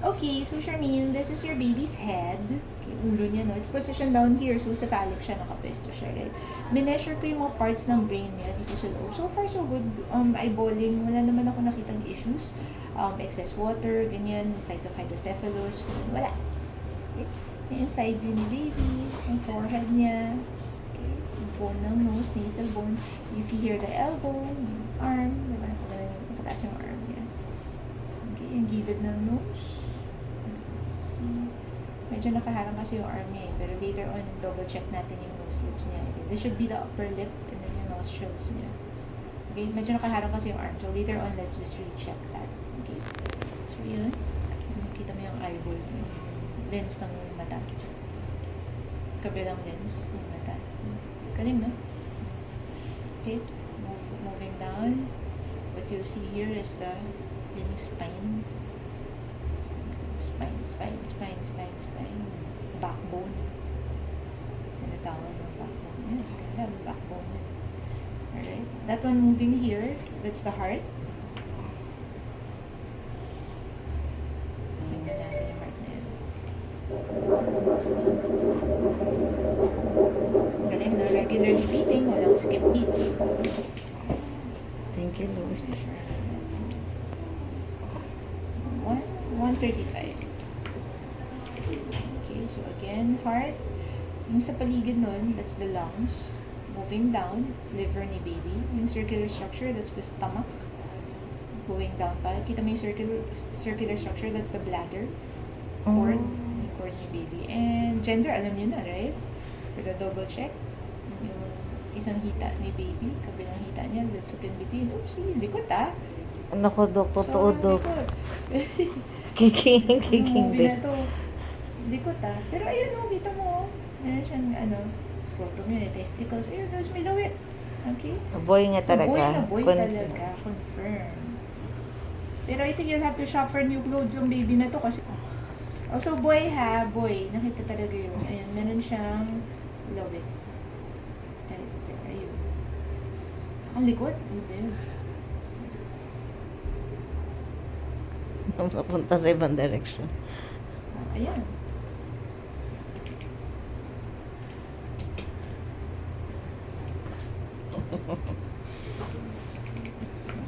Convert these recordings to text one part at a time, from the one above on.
Okay, so Charmaine, this is your baby's head. Okay, ulo niya, no? It's positioned down here, so cephalic siya, nakapesto siya, right? Mineasure ko yung mga parts ng brain niya dito sa loob. So far, so good. Eyeballing, wala naman ako nakitang issues. Excess water, ganyan, size of hydrocephalus, wala. Okay? Yung side view ni baby, yung forehead niya, okay, yung bone ng nose, nasal bone. You see here the elbow, yung arm, diba? Nakataas yung arm niya. Okay, yung gilid ng nose. Let's see. Medyo nakaharang kasi yung arm niya, pero later on, double check natin yung nose lips niya. Okay, this should be the upper lip and then yung nostrils niya. Okay, medyo nakaharang kasi yung arm, so later on, let's just recheck that. Okay, so yun. Nakita mo yung eyeball, yung lens ng mata. Kabilang lens ng mata. Galing, no? Okay, moving down. What you see here is the spine. Spine. Backbone. Tinatawag ng backbone. Yan, ganda, backbone. Alright. That one moving here, that's the heart. Tingnan natin yung heart na yan. Galing na, regularly beating, walang skip beats. Thank you, Lord. 135. Okay, so again, heart. Yung sa paligid nun, that's the lungs. Moving down, liver ni baby. Yung circular structure, that's the stomach. Going down pa. Kita mo yung circular structure, that's the bladder. Cord. Yung cord ni baby. And gender, alam nyo na, right? For the double check. Yung isang hita ni baby, kabilang hita niya, that's in between. Oopsie, likot ah. Ano ko, Dok? Totoo, So, Dok. likot. Kiking Movie din. na to. Likot ah. Pero ayun o, kita mo. Meron siyang scrotum yun, testicles. Ayun, there's milawit. Okay? Boy nga So, talaga. boy na boy Confirm. talaga. Confirm. Pero I think you'll have to shop for new clothes yung baby na to kasi... Also, boy ha, boy. Nakita talaga yun. Ayun, meron siyang lawit. Ayun. Ang likod. Ano ba yun? Papunta sa ibang direction. Ayan.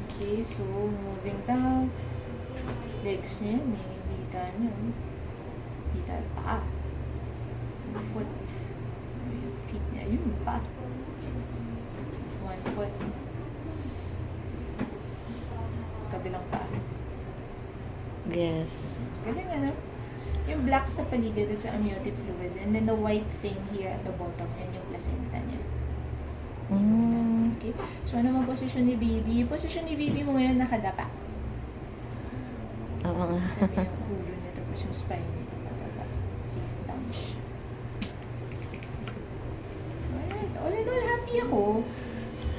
Okay, so moving down. Legs niya, hita niya. Hita pa. Foot. Yung feet niya, yun pa. It's 1 foot. Kabilang pa. Yes. Galing ano? Yung black sa paligid, that's yung amniotic fluid. And then the white thing here at the bottom, yan yung placenta niya. Okay? So, ano ang posisyon ni baby? Yung posisyon ni baby mo ngayon nakadapa. Oo nga. Tabi yung ulo niya, tapos yung spine niya nakadapa. Face down siya. Alright. All in all, happy ako.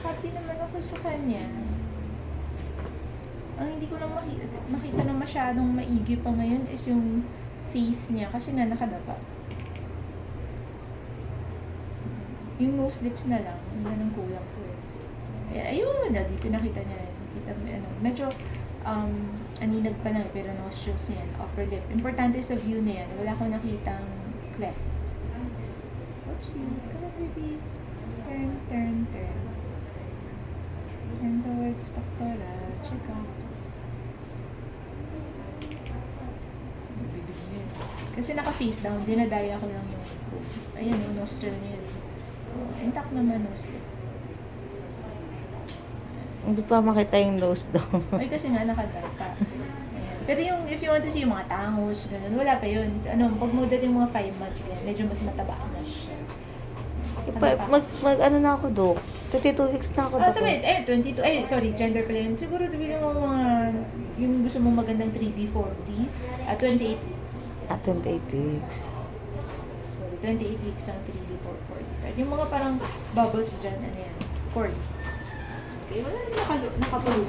Happy naman ako sa kanya. Ang hindi ko lang makita na masyadong maigi pa ngayon is yung face niya kasi nga nakadapa. Yung nose lips na lang, yun ang kulang ko eh. Ayun, dito nakita niya rin. Kita mo, medyo aninag pa lang pero nostrils niya yan, upper lip. Importante sa view na yan, wala akong nakitang cleft. Oopsie, come on baby. Turn. Turn towards doctora. Check out. Kasi naka-face down, dinadaya ko lang yung ayan, yung nostril niya. Intact naman nostril. Hindi pa makita yung nose down. Ay, kasi nga nakadapa. Ayan. Pero yung, if you want to see yung mga tangos, ganun, wala pa yun. Pag magdating mga 5 months, ganun, medyo mas mataba na siya. Ano na ako, Dok? 22 weeks na ako, Dok. Wait, 22, sorry, gender pala yun. Siguro, bigyan mo mga, yung gusto mong magandang 3D, 4D, 28 weeks. 28 weeks. Sorry, 28 weeks ang 3D, 4D start. Yung mga parang bubbles dyan, ano yan, cord. Okay, wala na nakapulog.